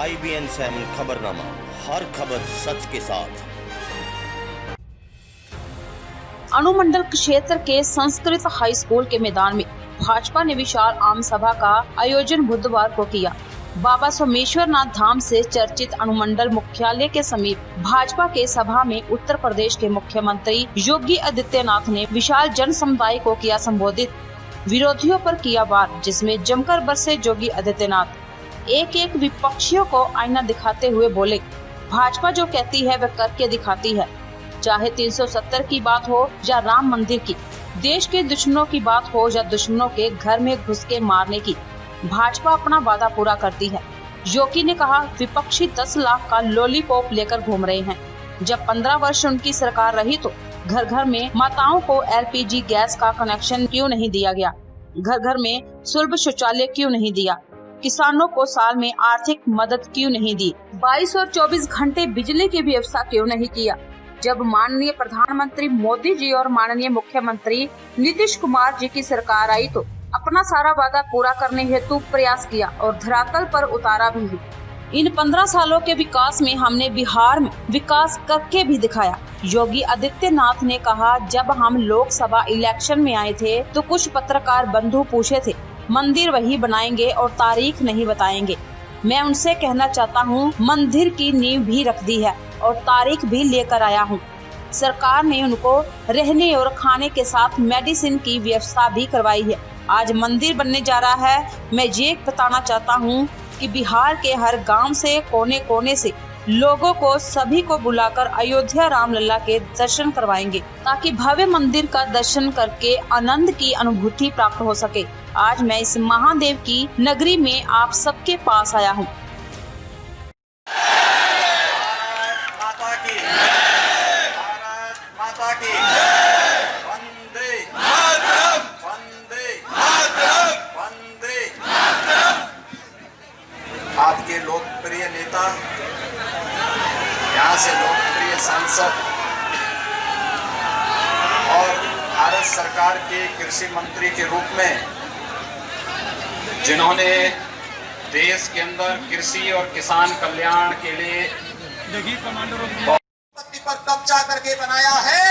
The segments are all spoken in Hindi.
IBN 7 खबरनामा, हर खबर सच के साथ। अनुमंडल क्षेत्र के संस्कृत हाई स्कूल के मैदान में भाजपा ने विशाल आम सभा का आयोजन बुधवार को किया। बाबा सोमेश्वर नाथ धाम से चर्चित अनुमंडल मुख्यालय के समीप भाजपा के सभा में उत्तर प्रदेश के मुख्यमंत्री योगी आदित्यनाथ ने विशाल जन समुदाय को किया संबोधित। विरोधियों पर किया वार, जिसमें जमकर बरसे योगी आदित्यनाथ। एक एक विपक्षियों को आईना दिखाते हुए बोले, भाजपा जो कहती है वह करके दिखाती है। चाहे 370 की बात हो या राम मंदिर की, देश के दुश्मनों की बात हो या दुश्मनों के घर में घुस के मारने की, भाजपा अपना वादा पूरा करती है। योगी ने कहा, विपक्षी 10 लाख का लॉलीपॉप लेकर घूम रहे हैं। जब 15 वर्ष उनकी सरकार रही तो घर घर में माताओं को LPG गैस का कनेक्शन क्यों नहीं दिया गया? घर घर में सुलभ शौचालय क्यों नहीं दिया? किसानों को साल में आर्थिक मदद क्यों नहीं दी? 22 और 24 घंटे बिजली की व्यवस्था क्यों नहीं किया? जब माननीय प्रधानमंत्री मोदी जी और माननीय मुख्यमंत्री नीतीश कुमार जी की सरकार आई तो अपना सारा वादा पूरा करने हेतु प्रयास किया और धरातल पर उतारा भी। इन 15 सालों के विकास में हमने बिहार में विकास करके भी दिखाया। योगी आदित्यनाथ ने कहा, जब हम लोकसभा इलेक्शन में आए थे तो कुछ पत्रकार बंधु पूछे थे, मंदिर वही बनाएंगे और तारीख नहीं बताएंगे। मैं उनसे कहना चाहता हूँ, मंदिर की नींव भी रख दी है और तारीख भी लेकर आया हूँ। सरकार ने उनको रहने और खाने के साथ मेडिसिन की व्यवस्था भी करवाई है। आज मंदिर बनने जा रहा है। मैं ये बताना चाहता हूँ कि बिहार के हर गांव से, कोने कोने से लोगों को, सभी को बुलाकर अयोध्या रामलला के दर्शन करवाएंगे, ताकि भव्य मंदिर का दर्शन करके आनंद की अनुभूति प्राप्त हो सके। आज मैं इस महादेव की नगरी में आप सबके पास आया हूँ। आपके लोकप्रिय नेता, यहाँ से लोकप्रिय सांसद और भारत सरकार के कृषि मंत्री के रूप में जिन्होंने देश के अंदर कृषि और किसान कल्याण के लिए संपत्ति पर कब्जा करके बनाया है,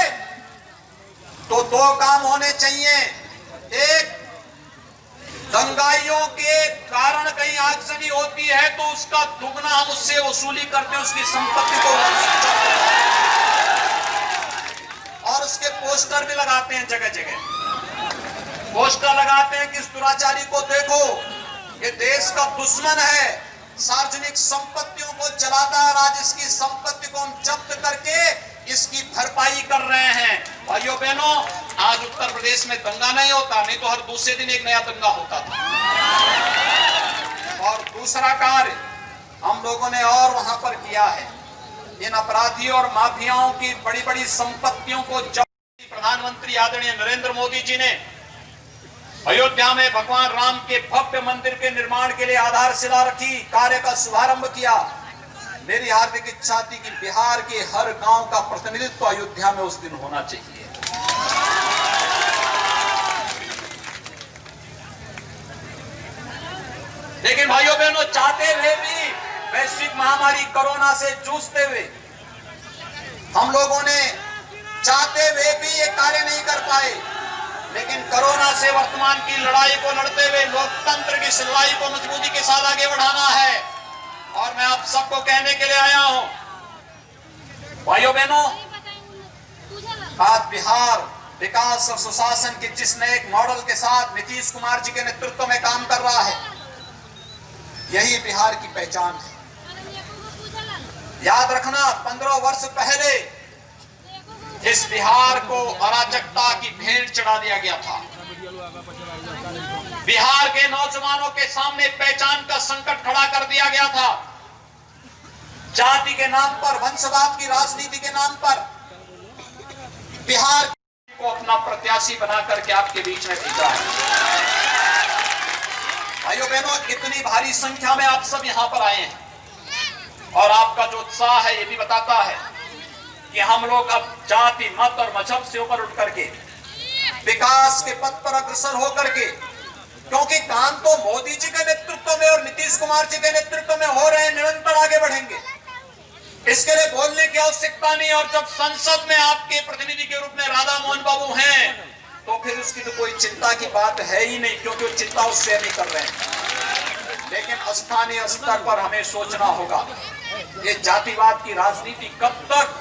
तो 2 काम होने चाहिए। एक, दंगाइयों के कारण कहीं आगजनी होती है तो उसका दुगना हम उससे वसूली करते हैं, उसकी संपत्ति को और उसके पोस्टर भी लगाते हैं, जगह जगह पोस्टर लगाते हैं कि इस दुराचारी को देखो, ये देश का दुश्मन है, सार्वजनिक संपत्तियों को जलाता है। आज इसकी संपत्ति को हम जब्त करके इसकी भरपाई कर रहे हैं। भाइयों बहनों, आज उत्तर प्रदेश में दंगा नहीं होता, नहीं तो हर दूसरे दिन एक नया दंगा होता था। और दूसरा कार्य हम लोगों ने और वहां पर किया है, इन अपराधियों और माफियाओं की बड़ी बड़ी संपत्तियों को जब्त। प्रधानमंत्री आदरणीय नरेंद्र मोदी जी ने अयोध्या में भगवान राम के भव्य मंदिर के निर्माण के लिए आधारशिला रखी, कार्य का शुभारंभ किया। मेरी हार्दिक इच्छा थी कि बिहार के हर गांव का प्रतिनिधित्व अयोध्या में उस दिन होना चाहिए। लेकिन भाइयों बहनों, चाहते हुए भी वैश्विक महामारी कोरोना से जूझते हुए हम लोगों ने चाहते हुए भी ये कार्य नहीं कर पाए। लेकिन कोरोना से वर्तमान की लड़ाई को लड़ते हुए लोकतंत्र की इस लड़ाई को मजबूती के साथ आगे बढ़ाना है। और मैं आप सबको कहने के लिए आया हूं, भाइयों बहनों, आज बिहार विकास और सुशासन के जिस नए एक मॉडल के साथ नीतीश कुमार जी के नेतृत्व में काम कर रहा है, यही बिहार की पहचान है। याद रखना, 15 वर्ष पहले इस बिहार को अराजकता की भेंट चढ़ा दिया गया था। बिहार के नौजवानों के सामने पहचान का संकट खड़ा कर दिया गया था। जाति के नाम पर, वंशवाद की राजनीति के नाम पर बिहार को अपना प्रत्याशी बना करके आपके बीच में भेजा है। भाइयों बहनों, इतनी भारी संख्या में आप सब यहां पर आए हैं और आपका जो उत्साह है ये भी बताता है कि हम लोग अब जाति, मत और मजहब से ऊपर उठ करके विकास के पथ पर अग्रसर होकर के क्योंकि काम तो मोदी जी के नेतृत्व में और नीतीश कुमार जी के नेतृत्व में हो रहे हैं, निरंतर आगे बढ़ेंगे। इसके लिए बोलने की आवश्यकता नहीं। और जब संसद में आपके प्रतिनिधि के रूप में राधा मोहन बाबू हैं, तो फिर उसकी तो कोई चिंता की बात है ही नहीं, क्योंकि वो चिंता उससे नहीं कर रहे हैं। लेकिन स्थानीय स्तर पर हमें सोचना होगा, ये जातिवाद की राजनीति कब तक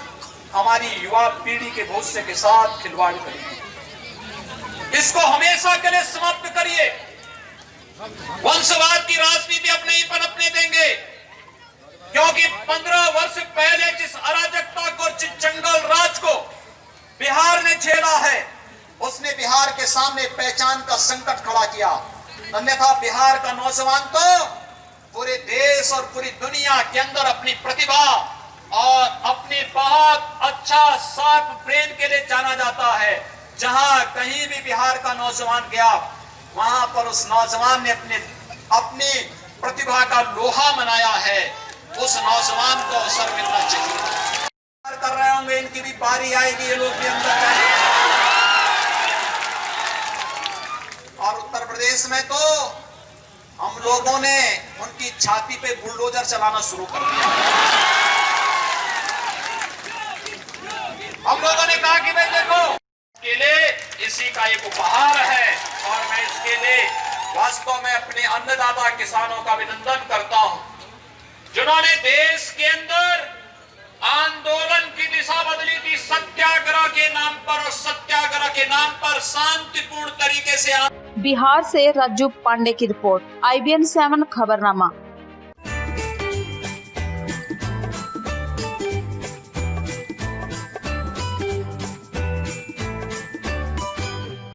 हमारी युवा पीढ़ी के भविष्य के साथ खिलवाड़ करेगी। इसको हमेशा के लिए समाप्त करिए। वंशवाद की राजनीति अब नहीं पनपने देंगे, क्योंकि 15 वर्ष पहले जिस अराजकता को, जिस जंगल राज को बिहार ने झेला है, उसने बिहार के सामने पहचान का संकट खड़ा किया। अन्यथा बिहार का नौजवान तो पूरे देश और पूरी दुनिया के अंदर अपनी प्रतिभा और अपने बहुत अच्छा शार्प ब्रेन के लिए जाना जाता है। जहां कहीं भी बिहार का नौजवान गया, वहां पर उस नौजवान ने अपनी प्रतिभा का लोहा मनाया है। उस नौजवान को अवसर मिलना चाहिए। कर रहे होंगे, इनकी भी बारी आएगी, ये लोग भी अंदर जाएंगे। और उत्तर प्रदेश में तो हम लोगों ने उनकी छाती पे बुलडोजर चलाना शुरू कर दिया। हम लोगों ने कहा कि भाई देखो, के लिए इसी का एक उपहार है, और मैं इसके लिए वास्तव में अपने अन्नदाता किसानों का अभिनंदन करता हूं, जिन्होंने देश के अंदर आंदोलन की दिशा बदली थी सत्याग्रह के नाम पर, और सत्याग्रह के नाम पर शांतिपूर्ण तरीके से। बिहार से राजू पांडे की रिपोर्ट, IBN 7 खबरनामा।